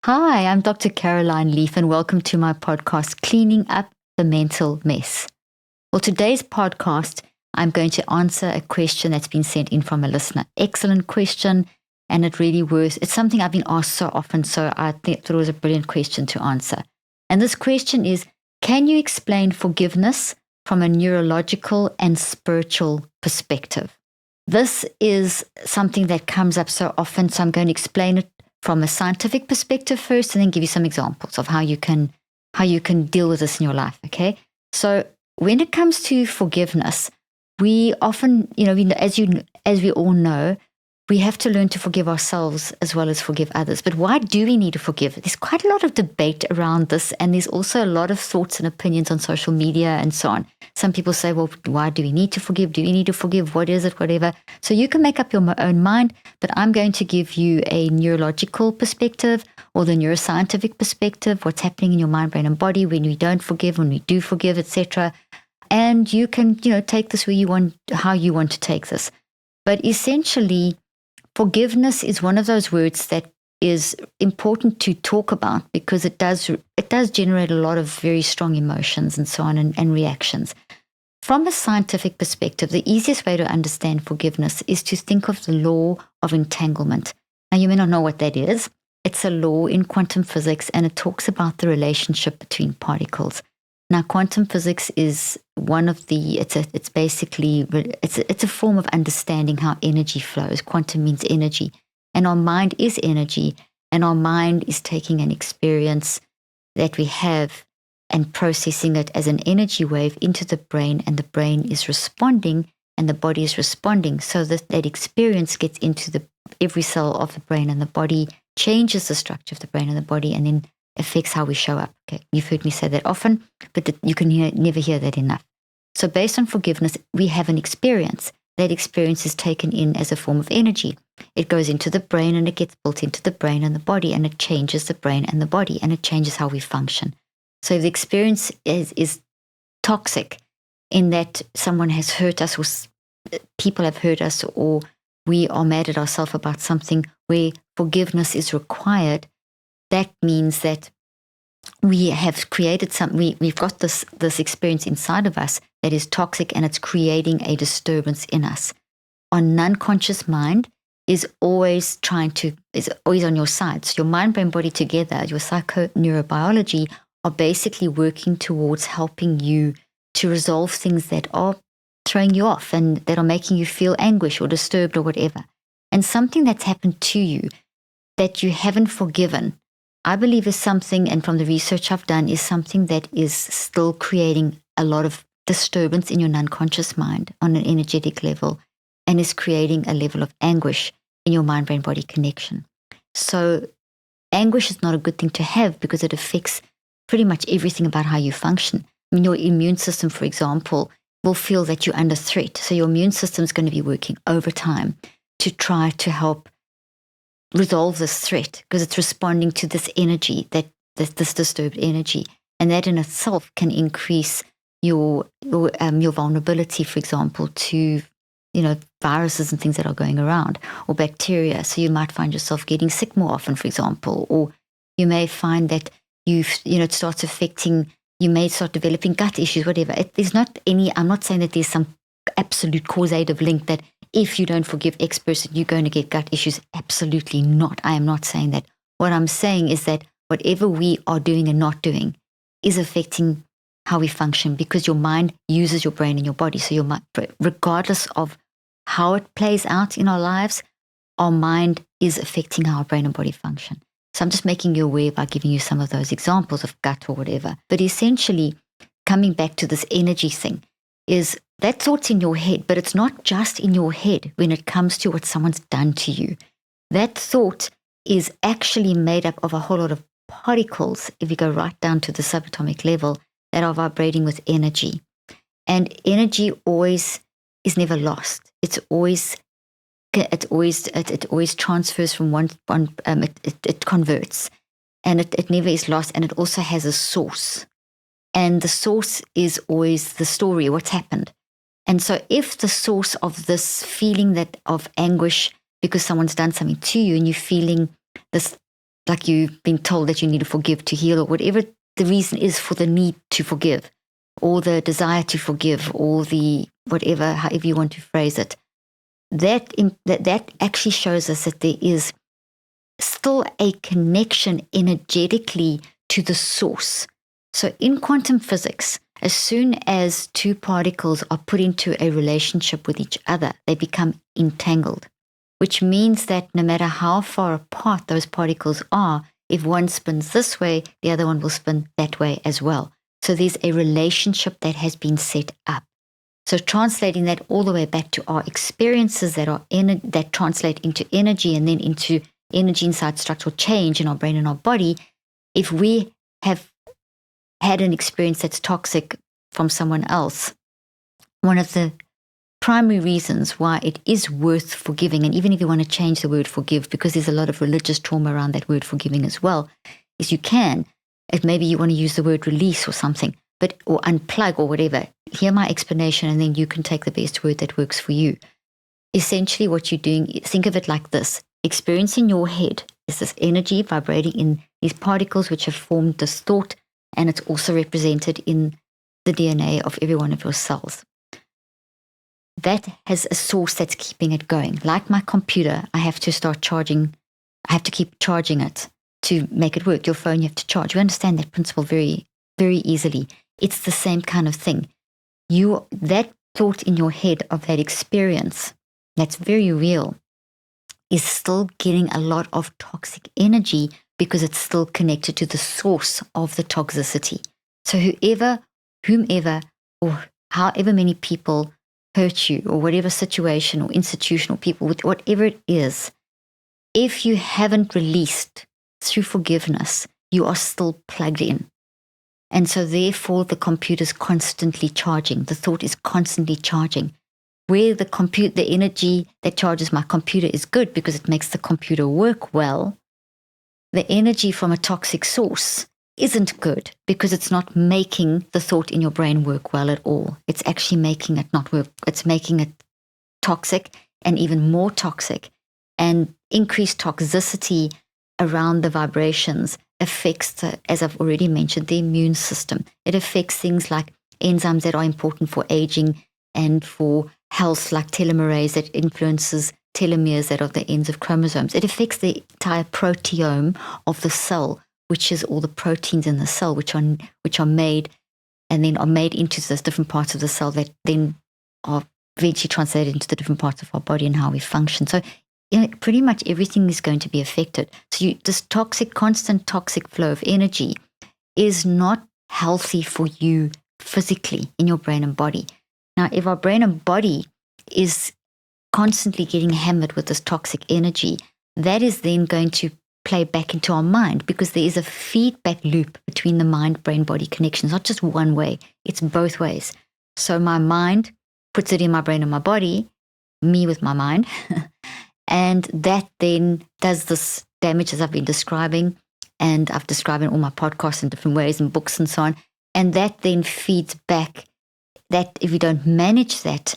Hi, I'm Dr. Caroline Leaf, and welcome to my podcast, Cleaning Up the Mental Mess. Well, today's podcast, I'm going to answer a question that's been sent in from a listener. Excellent question, and it's something I've been asked so often, so I thought it was a brilliant question to answer. And this question is, can you explain forgiveness from a neurological and spiritual perspective? This is something that comes up so often, so I'm going to explain it from a scientific perspective first, and then give you some examples of how you can deal with this in your life. Okay, so when it comes to forgiveness, we often, as we all know, we have to learn to forgive ourselves as well as forgive others. But why do we need to forgive? There's quite a lot of debate around this, and there's also a lot of thoughts and opinions on social media and so on. Some people say, well, why do we need to forgive? Do we need to forgive? What is it? Whatever. So you can make up your own mind, but I'm going to give you a neurological perspective or the neuroscientific perspective, what's happening in your mind, brain, and body when we don't forgive, when we do forgive, etc. And you can, take this where you want, how you want to take this. But essentially, forgiveness is one of those words that is important to talk about because it does generate a lot of very strong emotions and so on and reactions. From a scientific perspective, the easiest way to understand forgiveness is to think of the law of entanglement. Now, you may not know what that is. It's a law in quantum physics, and it talks about the relationship between particles. Now, quantum physics is one of the, it's a form of understanding how energy flows. Quantum means energy, and our mind is energy, and our mind is taking an experience that we have and processing it as an energy wave into the brain, and the brain is responding and the body is responding. So that experience gets into every cell of the brain, and the body changes the structure of the brain and the body, and then affects how we show up. Okay, you've heard me say that often, but you can never hear that enough. So based on forgiveness, we have an experience. That experience is taken in as a form of energy. It goes into the brain, and it gets built into the brain and the body, and it changes the brain and the body, and it changes how we function. So if the experience is toxic in that someone has hurt us, or people have hurt us, or we are mad at ourselves about something where forgiveness is required, that means that we have created we've got this experience inside of us that is toxic, and it's creating a disturbance in us. Our non-conscious mind is always on your side. So your mind, brain, body together, your psychoneurobiology are basically working towards helping you to resolve things that are throwing you off and that are making you feel anguish or disturbed or whatever. And something that's happened to you that you haven't forgiven, I believe is something, and from the research I've done, is something that is still creating a lot of disturbance in your non-conscious mind on an energetic level, and is creating a level of anguish in your mind-brain-body connection. So anguish is not a good thing to have because it affects pretty much everything about how you function. I mean, your immune system, for example, will feel that you're under threat. So your immune system is going to be working overtime to try to help resolve this threat because it's responding to this energy, this disturbed energy, and that in itself can increase your vulnerability, for example, to viruses and things that are going around, or bacteria. So you might find yourself getting sick more often, for example, or you may find that it starts affecting. You may start developing gut issues, whatever. I'm not saying that there's some absolute causative link that if you don't forgive X person, you're going to get gut issues. Absolutely not. I am not saying that. What I'm saying is that whatever we are doing and not doing is affecting how we function, because your mind uses your brain and your body. So your mind, regardless of how it plays out in our lives, our mind is affecting how our brain and body function. So I'm just making you aware by giving you some of those examples of gut or whatever. But essentially, coming back to this energy thing, is that thought's in your head, but it's not just in your head when it comes to what someone's done to you. That thought is actually made up of a whole lot of particles, if you go right down to the subatomic level, that are vibrating with energy. And energy is never lost. It always transfers from one it converts, and it never is lost, and it also has a source. And the source is always the story, what's happened. And so if the source of this feeling of anguish because someone's done something to you, and you're feeling this like you've been told that you need to forgive to heal, or whatever the reason is for the need to forgive, or the desire to forgive, or the whatever, however you want to phrase it, that actually shows us that there is still a connection energetically to the source. So in quantum physics, as soon as two particles are put into a relationship with each other, they become entangled, which means that no matter how far apart those particles are, if one spins this way, the other one will spin that way as well. So there's a relationship that has been set up. So translating that all the way back to our experiences that translate into energy, and then into energy inside structural change in our brain and our body, if we have had an experience that's toxic from someone else, one of the primary reasons why it is worth forgiving, and even if you want to change the word forgive, because there's a lot of religious trauma around that word forgiving as well, is you can, if maybe you want to use the word release or something, or unplug or whatever, hear my explanation and then you can take the best word that works for you. Essentially what you're doing, think of it like this. Experience in your head is this energy vibrating in these particles which have formed this thought, and it's also represented in the DNA of every one of your cells. That has a source that's keeping it going. Like my computer, I have to keep charging it to make it work. Your phone, you have to charge. You understand that principle very, very easily. It's the same kind of thing. That thought in your head of that experience, that's very real, is still getting a lot of toxic energy because it's still connected to the source of the toxicity. So whomever, or however many people hurt you, or whatever situation or institutional people, whatever it is, if you haven't released through forgiveness, you are still plugged in. And so therefore the computer's constantly charging. The thought is constantly charging. Where the energy that charges my computer is good because it makes the computer work well, the energy from a toxic source isn't good because it's not making the thought in your brain work well at all. It's actually making it not work. It's making it toxic and even more toxic. And increased toxicity around the vibrations affects, as I've already mentioned, the immune system. It affects things like enzymes that are important for aging and for health, like telomerase that influences telomeres that are the ends of chromosomes. It affects the entire proteome of the cell, which is all the proteins in the cell, which are made and then are made into the different parts of the cell that then are eventually translated into the different parts of our body and how we function. So pretty much everything is going to be affected. So this constant toxic flow of energy is not healthy for you physically in your brain and body. Now, if our brain and body is constantly getting hammered with this toxic energy, that is then going to play back into our mind, because there is a feedback loop between the mind-brain-body connections, not just one way, it's both ways. So my mind puts it in my brain and my body, me with my mind, and that then does this damage as I've been describing, and I've described in all my podcasts in different ways and books and so on, and that then feeds back that if we don't manage that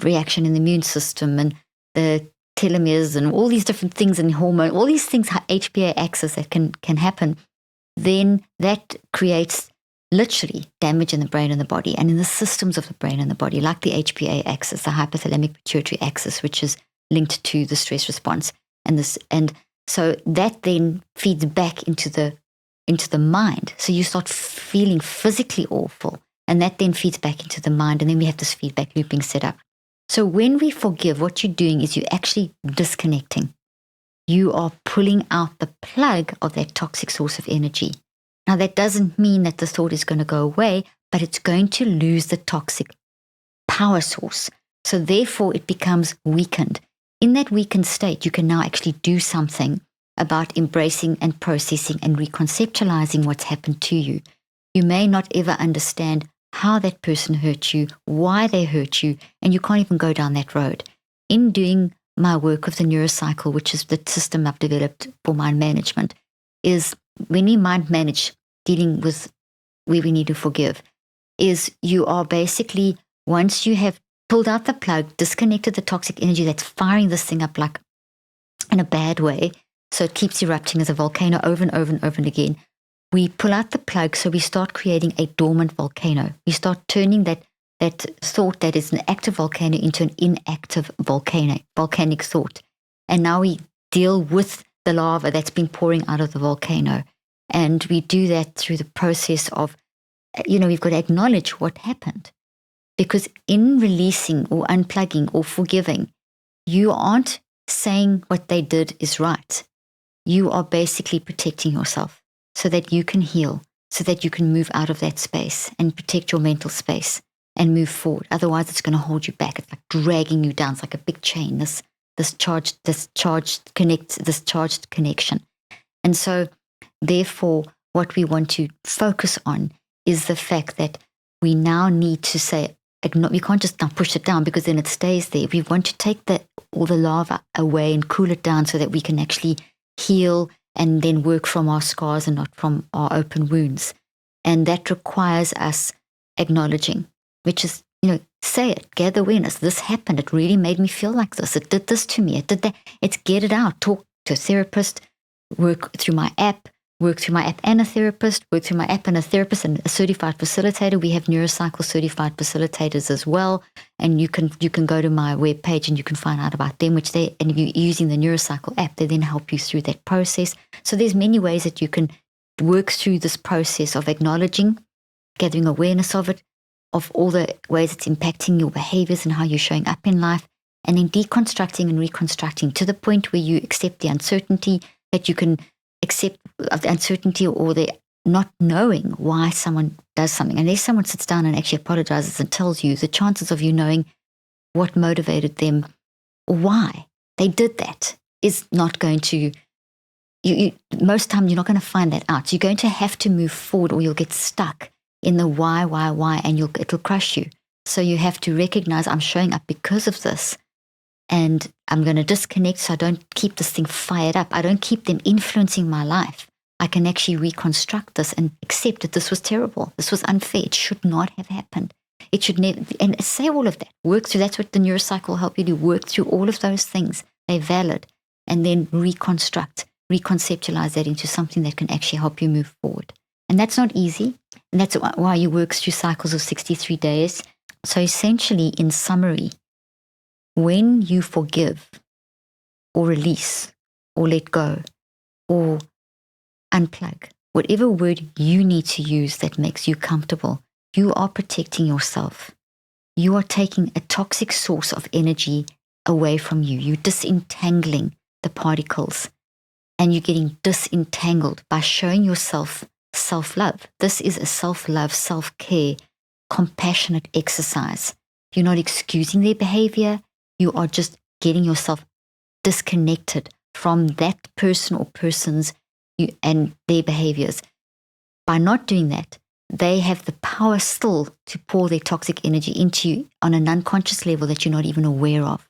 reaction in the immune system and the telomeres and all these different things and hormone, all these things, HPA axis that can happen, then that creates literally damage in the brain and the body and in the systems of the brain and the body, like the HPA axis, the hypothalamic pituitary axis, which is linked to the stress response. And so that then feeds back into the mind. So you start feeling physically awful, and that then feeds back into the mind, and then we have this feedback looping set up. So when we forgive, what you're doing is you're actually disconnecting. You are pulling out the plug of that toxic source of energy. Now, that doesn't mean that the thought is going to go away, but it's going to lose the toxic power source. So therefore, it becomes weakened. In that weakened state, you can now actually do something about embracing and processing and reconceptualizing what's happened to you. You may not ever understand how that person hurt you, why they hurt you, and you can't even go down that road. In doing my work with the neurocycle, which is the system I've developed for mind management, is when we mind manage dealing with where we need to forgive, is you are basically, once you have pulled out the plug, disconnected the toxic energy that's firing this thing up like in a bad way, So it keeps erupting as a volcano over and over and over and again. We pull out the plug, so we start creating a dormant volcano. We start turning that thought that is an active volcano into an inactive volcanic thought. And now we deal with the lava that's been pouring out of the volcano. And we do that through the process of, we've got to acknowledge what happened. Because in releasing or unplugging or forgiving, you aren't saying what they did is right. You are basically protecting yourself so that you can heal, so that you can move out of that space and protect your mental space and move forward. Otherwise, it's going to hold you back. It's like dragging you down. It's like a big chain, this charged connection. And so, therefore, what we want to focus on is the fact that we now need to say, we can't just now push it down because then it stays there. We want to take all the lava away and cool it down so that we can actually heal and then work from our scars and not from our open wounds. And that requires us acknowledging, which is, say it, gather awareness. This happened. It really made me feel like this. It did this to me. It did that. It's get it out. Talk to a therapist, work through my app and a therapist, work through my app and a therapist and a certified facilitator. We have neurocycle certified facilitators as well. And you can go to my webpage and you can find out about them, and if you're using the neurocycle app, they then help you through that process. So there's many ways that you can work through this process of acknowledging, gathering awareness of it, of all the ways it's impacting your behaviors and how you're showing up in life, and then deconstructing and reconstructing to the point where you accept the uncertainty, that you can accept the uncertainty or the not knowing why someone does something. Unless someone sits down and actually apologizes and tells you, the chances of you knowing what motivated them or why they did that is not going to, most time you're not going to find that out. So you're going to have to move forward or you'll get stuck in the why, and it'll crush you. So you have to recognize, I'm showing up because of this, and I'm going to disconnect so I don't keep this thing fired up. I don't keep them influencing my life. I can actually reconstruct this and accept that this was terrible. This was unfair. It should not have happened. It should never, and say all of that. Work through, that's what the neurocycle will help you do. Work through all of those things. They're valid. And then reconceptualize that into something that can actually help you move forward. And that's not easy. And that's why you work through cycles of 63 days. So essentially, in summary, when you forgive or release or let go or unplug, whatever word you need to use that makes you comfortable, you are protecting yourself. You are taking a toxic source of energy away from you. You're disentangling the particles, and you're getting disentangled by showing yourself self-love. This is a self-love, self-care, compassionate exercise. You're not excusing their behavior. You are just getting yourself disconnected from that person or persons and their behaviors. By not doing that, they have the power still to pour their toxic energy into you on an unconscious level that you're not even aware of.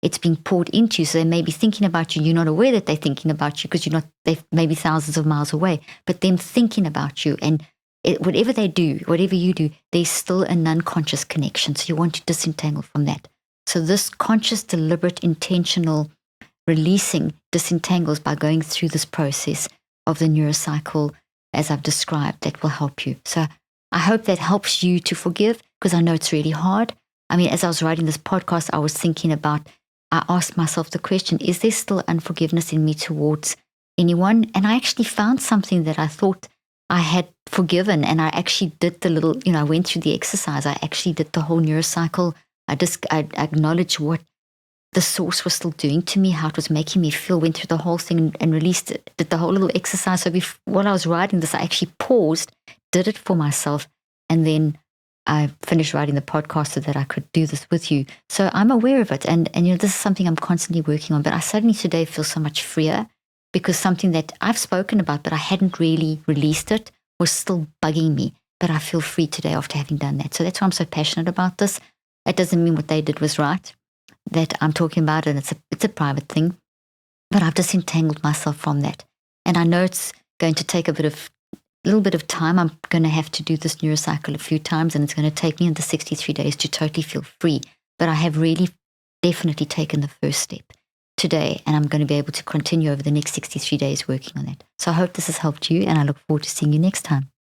It's being poured into you, so they may be thinking about you. You're not aware that they're thinking about you because they're maybe thousands of miles away, but them thinking about you, and whatever they do, whatever you do, there's still an unconscious connection. So you want to disentangle from that. So this conscious, deliberate, intentional releasing disentangles by going through this process of the neurocycle, as I've described, that will help you. So I hope that helps you to forgive, because I know it's really hard. I mean, as I was writing this podcast, I was thinking about, I asked myself the question, is there still unforgiveness in me towards anyone? And I actually found something that I thought I had forgiven, and I actually did the little, I went through the exercise. I actually did the whole neurocycle. I acknowledged what the source was still doing to me, how it was making me feel, went through the whole thing and released it, did the whole little exercise. So while I was writing this, I actually paused, did it for myself, and then I finished writing the podcast so that I could do this with you. So I'm aware of it. And this is something I'm constantly working on. But I suddenly today feel so much freer, because something that I've spoken about, but I hadn't really released it, was still bugging me. But I feel free today after having done that. So that's why I'm so passionate about this. It doesn't mean what they did was right, that I'm talking about, and it's a private thing. But I've disentangled myself from that. And I know it's going to take a little bit of time. I'm going to have to do this neurocycle a few times, and it's going to take me in the 63 days to totally feel free. But I have really definitely taken the first step. today, and I'm going to be able to continue over the next 63 days working on that. So I hope this has helped you, and I look forward to seeing you next time.